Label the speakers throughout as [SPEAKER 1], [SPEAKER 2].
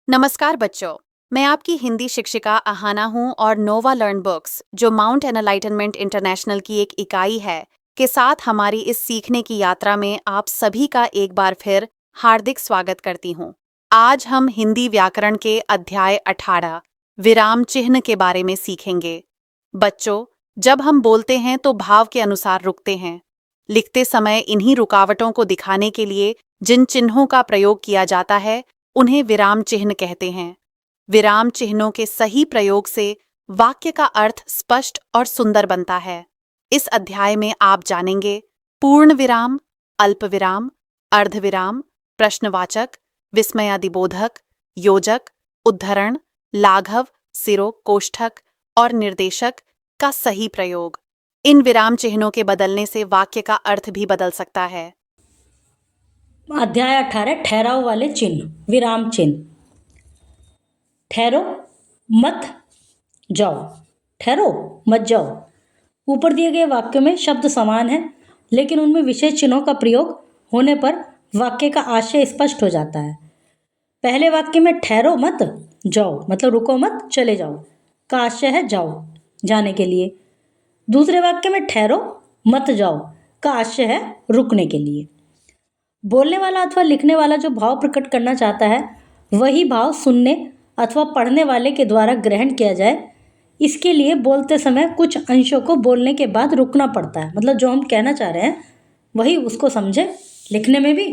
[SPEAKER 1] नमस्कार बच्चों, मैं आपकी हिंदी शिक्षिका अहाना हूँ और नोवा लर्न बुक्स, जो माउंट एनलाइटनमेंट इंटरनेशनल की एक इकाई है, के साथ हमारी इस सीखने की यात्रा में आप सभी का एक बार फिर हार्दिक स्वागत करती हूँ। आज हम हिंदी व्याकरण के अध्याय 18 विराम चिह्न के बारे में सीखेंगे। बच्चों, जब हम बोलते हैं तो भाव के अनुसार रुकते हैं। लिखते समय इन्हीं रुकावटों को दिखाने के लिए जिन चिन्हों का प्रयोग किया जाता है उन्हें विराम चिह्न कहते हैं। विराम चिन्हों के सही प्रयोग से वाक्य का अर्थ स्पष्ट और सुंदर बनता है। इस अध्याय में आप जानेंगे पूर्ण विराम, अल्प विराम, अर्धविराम, प्रश्नवाचक, विस्मयादिबोधक, योजक, उद्धरण, लाघव, सिरो, कोष्ठक और निर्देशक का सही प्रयोग। इन विराम चिन्हों के बदलने से वाक्य का अर्थ भी बदल सकता है।
[SPEAKER 2] अध्याय 18 ठहराव वाले चिन्ह। विराम चिन्ह। ठहरो, मत जाओ। ठहरो, मत जाओ। ऊपर दिए गए वाक्यों में शब्द समान हैं, लेकिन उनमें विशेष चिन्हों का प्रयोग होने पर वाक्य का आशय स्पष्ट हो जाता है। पहले वाक्य में ठहरो मत जाओ मतलब रुको मत, चले जाओ का आशय है जाओ, जाने के लिए। दूसरे वाक्य में ठहरो मत जाओ का आशय है रुकने के लिए। बोलने वाला अथवा लिखने वाला जो भाव प्रकट करना चाहता है वही भाव सुनने अथवा पढ़ने वाले के द्वारा ग्रहण किया जाए, इसके लिए बोलते समय कुछ अंशों को बोलने के बाद रुकना पड़ता है। मतलब जो हम कहना चाह रहे हैं वही उसको समझे, लिखने में भी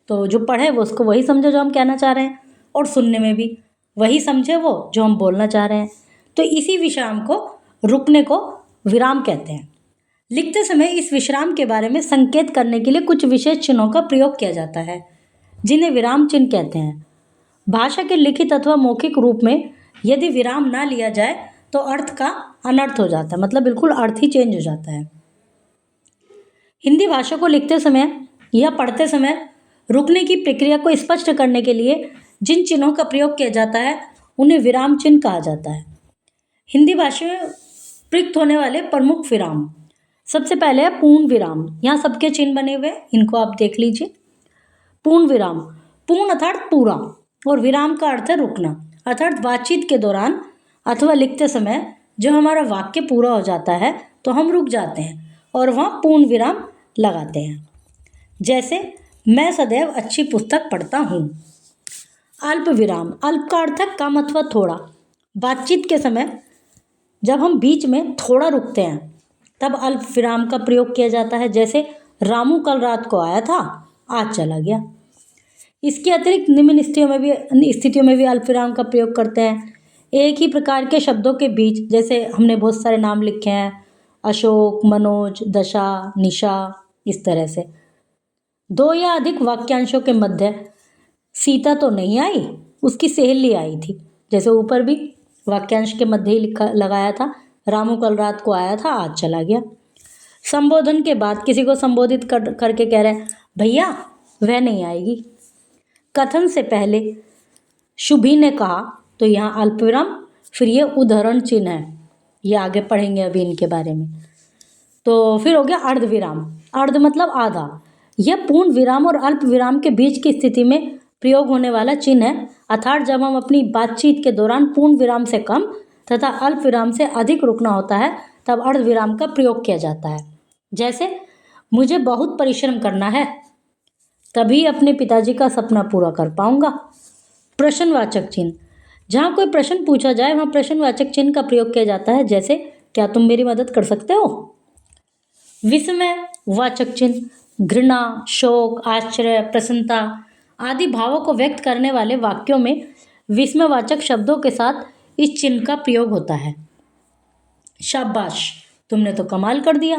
[SPEAKER 2] तो जो पढ़े वो उसको वही समझे जो हम कहना चाह रहे हैं, और सुनने में भी वही समझे वो जो हम बोलना चाह रहे हैं। तो इसी विश्राम को, रुकने को विराम कहते हैं। लिखते समय इस विश्राम के बारे में संकेत करने के लिए कुछ विशेष चिन्हों का प्रयोग किया जाता है, जिन्हें विराम चिन्ह कहते हैं। भाषा के लिखित अथवा मौखिक रूप में यदि विराम ना लिया जाए तो अर्थ का अनर्थ हो जाता है, मतलब बिल्कुल अर्थ ही चेंज हो जाता है। हिंदी भाषा को लिखते समय या पढ़ते समय रुकने की प्रक्रिया को स्पष्ट करने के लिए जिन चिन्हों का प्रयोग किया जाता है उन्हें विराम चिन्ह कहा जाता है। हिंदी भाषा में प्रयुक्त होने वाले प्रमुख विराम, सबसे पहले है पूर्ण विराम। यहाँ सबके चिन्ह बने हुए, इनको आप देख लीजिए। पूर्ण विराम, पूर्ण अर्थात पूरा, और विराम का अर्थ है रुकना, अर्थात बातचीत के दौरान अथवा लिखते समय जो हमारा वाक्य पूरा हो जाता है तो हम रुक जाते हैं और वहाँ पूर्ण विराम लगाते हैं। जैसे मैं सदैव अच्छी पुस्तक पढ़ता हूँ। अल्प विराम, अल्प का अर्थ है कम अथवा थोड़ा। बातचीत के समय जब हम बीच में थोड़ा रुकते हैं तब अल्प विराम का प्रयोग किया जाता है। जैसे रामू कल रात को आया था, आज चला गया। इसके अतिरिक्त निम्न स्थितियों में भी अल्प विराम का प्रयोग करते हैं। एक ही प्रकार के शब्दों के बीच, जैसे हमने बहुत सारे नाम लिखे हैं, अशोक, मनोज, दशा, निशा, इस तरह से। दो या अधिक वाक्यांशों के मध्य सीता तो नहीं आई, उसकी सहेली आई थी। जैसे ऊपर भी वाक्यांश के मध्य ही लिखा लगाया था, रामू कल रात को आया था, आज चला गया। संबोधन के बाद किसी को संबोधित करके कह रहे हैं भैया वह नहीं आएगी। कथन से पहले शुभी ने कहा, तो यहाँ अल्प विराम, फिर ये उदाहरण चिन्ह है, ये आगे पढ़ेंगे अभी इनके बारे में। तो फिर हो गया अर्ध विराम। अर्ध मतलब आधा। यह पूर्ण विराम और अल्प विराम के बीच की स्थिति में प्रयोग होने वाला चिन्ह है, अर्थात जब हम अपनी बातचीत के दौरान पूर्ण विराम से कम तथा अल्प विराम से अधिक रुकना होता है तब अर्ध विराम का प्रयोग किया जाता है। जैसे मुझे बहुत परिश्रम करना है, तभी अपने पिताजी का सपना पूरा कर पाऊंगा। प्रश्नवाचक चिन्ह, जहाँ कोई प्रश्न पूछा जाए वहाँ प्रश्नवाचक चिन्ह का प्रयोग किया जाता है। जैसे क्या तुम मेरी मदद कर सकते हो। विस्मय वाचक चिन्ह, घृणा, शोक, आश्चर्य, प्रसन्नता आदि भावों को व्यक्त करने वाले वाक्यों में विस्मयवाचक शब्दों के साथ इस चिन्ह का प्रयोग होता है। शाबाश, तुमने तो कमाल कर दिया।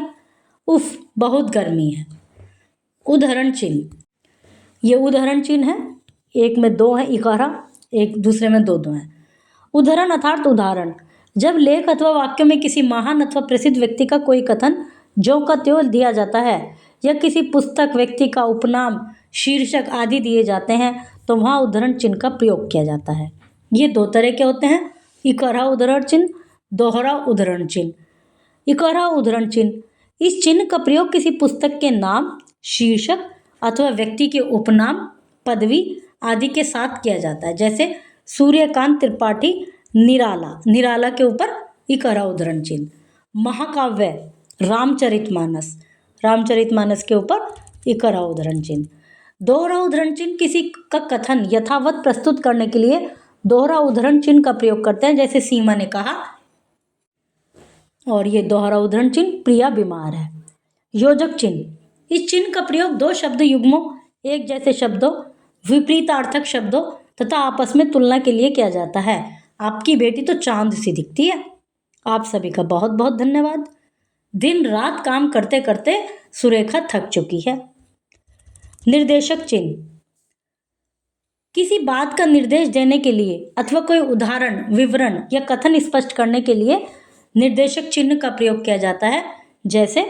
[SPEAKER 2] उफ, बहुत गर्मी है। उदाहरण चिन्ह, ये उदाहरण चिन्ह है, एक में दो हैं इकारा, एक दूसरे में दो हैं। उदाहरण अर्थात उदाहरण, जब लेख अथवा वाक्य में किसी महान अथवा प्रसिद्ध व्यक्ति का कोई कथन ज्यों का त्यों दिया जाता है या किसी पुस्तक, व्यक्ति का उपनाम, शीर्षक आदि दिए जाते हैं तो वहाँ उदाहरण चिन्ह का प्रयोग किया जाता है। ये दो तरह के होते हैं, इकहरा उदाहरण चिन्ह, दोहरा उदाहरण चिन्ह। इकहरा उदाहरण चिन्ह, इस चिन्ह का प्रयोग किसी पुस्तक के नाम, शीर्षक अथवा व्यक्ति के उपनाम, पदवी आदि के साथ किया जाता है। जैसे सूर्यकांत त्रिपाठी निराला, निराला के ऊपर इकरा उद्धरण चिन्ह। महाकाव्य रामचरितमानस, रामचरितमानस के ऊपर इकरा उद्धरण चिन्ह। दोहरा उद्धरण चिन्ह किसी का कथन यथावत प्रस्तुत करने के लिए दोहरा उद्धरण चिन्ह का प्रयोग करते हैं, जैसे सीमा ने कहा, और ये दोहरा उद्धरण चिन्ह प्रिया बीमार है। योजक चिन्ह, इस चिन्ह का प्रयोग दो शब्द युग्मों, एक जैसे शब्दों, विपरीतार्थक शब्दों तथा आपस में तुलना के लिए किया जाता है। आपकी बेटी तो चांद सी दिखती है। आप सभी का बहुत बहुत धन्यवाद। दिन रात काम करते करते सुरेखा थक चुकी है। निर्देशक चिन्ह, किसी बात का निर्देश देने के लिए अथवा कोई उदाहरण, विवरण या कथन स्पष्ट करने के लिए निर्देशक चिन्ह का प्रयोग किया जाता है। जैसे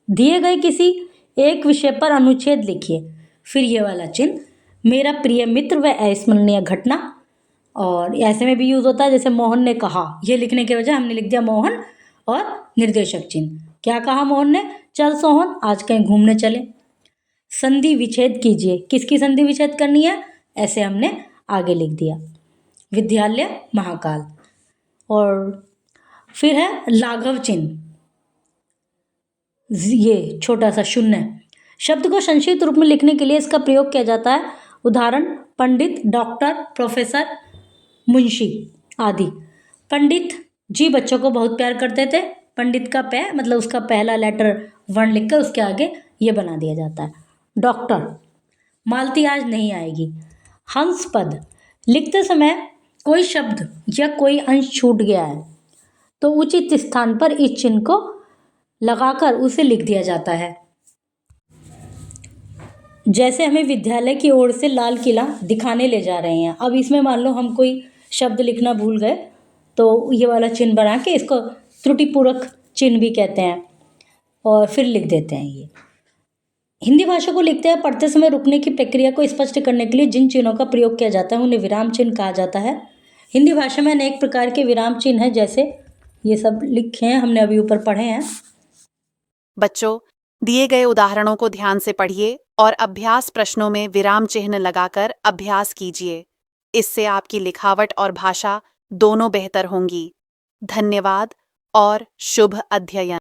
[SPEAKER 2] दिए गए किसी एक विषय पर अनुच्छेद लिखिए, फिर ये वाला चिन्ह, मेरा प्रिय मित्र व अविस्मरणीय घटना, और ऐसे में भी यूज होता है। जैसे मोहन ने कहा, ये लिखने के वजह हमने लिख दिया मोहन और निर्देशक चिन्ह। क्या कहा मोहन ने? चल सोहन आज कहीं घूमने चले। संधि विच्छेद कीजिए, किसकी संधि विच्छेद करनी है, ऐसे हमने आगे लिख दिया। विद्यालय महाकाल। और फिर है लाघव चिन्ह, ये छोटा सा शून्य। शब्द को संक्षिप्त रूप में लिखने के लिए इसका प्रयोग किया जाता है। उदाहरण पंडित, डॉक्टर, प्रोफेसर, मुंशी आदि। पंडित जी बच्चों को बहुत प्यार करते थे। पंडित का पै मतलब उसका पहला लेटर वर्ण लिखकर उसके आगे ये बना दिया जाता है। डॉक्टर, मालती आज नहीं आएगी। हंस पद, लिखते समय कोई शब्द या कोई अंश छूट गया है तो उचित स्थान पर इस चिन्ह को लगाकर उसे लिख दिया जाता है। जैसे हमें विद्यालय की ओर से लाल किला दिखाने ले जा रहे हैं, अब इसमें मान लो हम कोई शब्द लिखना भूल गए तो ये वाला चिन्ह बना के, इसको त्रुटिपूरक चिन्ह भी कहते हैं, और फिर लिख देते हैं। ये हिंदी भाषा को लिखते हैं पढ़ते समय रुकने की प्रक्रिया को स्पष्ट करने के लिए जिन चिन्हों का प्रयोग किया जाता है उन्हें विराम चिन्ह कहा जाता है। हिंदी भाषा में अनेक प्रकार के विराम चिन्ह हैं, जैसे ये सब लिखे हैं, हमने अभी ऊपर पढ़े हैं।
[SPEAKER 1] बच्चों, दिए गए उदाहरणों को ध्यान से पढ़िए और अभ्यास प्रश्नों में विराम चिन्ह लगाकर अभ्यास कीजिए। इससे आपकी लिखावट और भाषा दोनों बेहतर होंगी। धन्यवाद और शुभ अध्ययन।